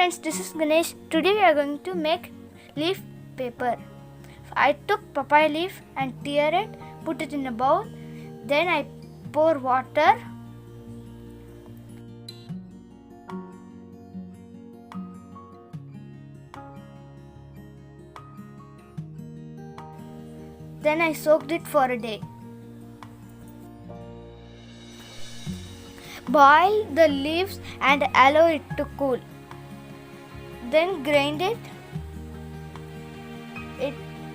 friends, this is Ganesh. Today we are going to make leaf paper. I took papaya leaf and tear it, put it in a bowl. Then I pour water. Then I soaked it for a day. Boil the leaves and allow it to cool. Then grind it.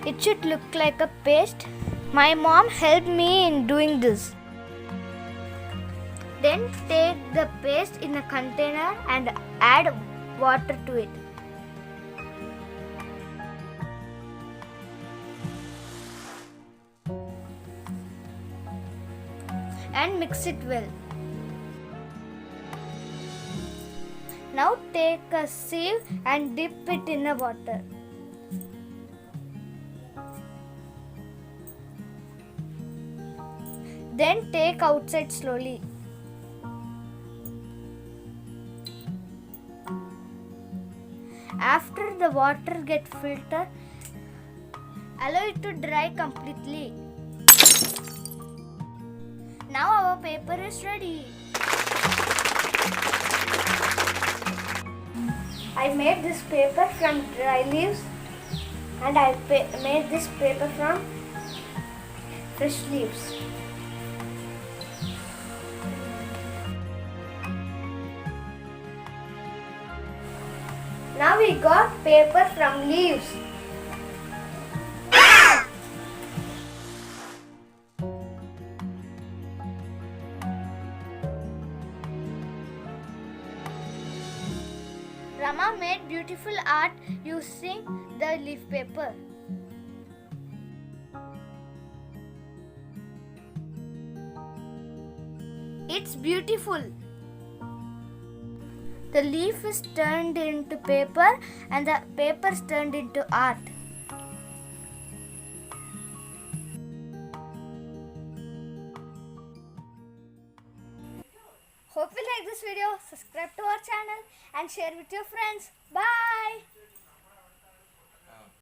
It should look like a paste. My mom helped me in doing this. Then take the paste in a container and add water to it. And mix it well. Now take a sieve and dip it in the water. Then take outside slowly. After the water gets filtered, allow it to dry completely. Now our paper is ready. I made this paper from dry leaves and I made this paper from fresh leaves. Now we got paper from leaves. Rama made beautiful art using the leaf paper. It's beautiful. The leaf is turned into paper and the paper is turned into art. Hope you like this video. Subscribe to our channel and share with your friends. Bye.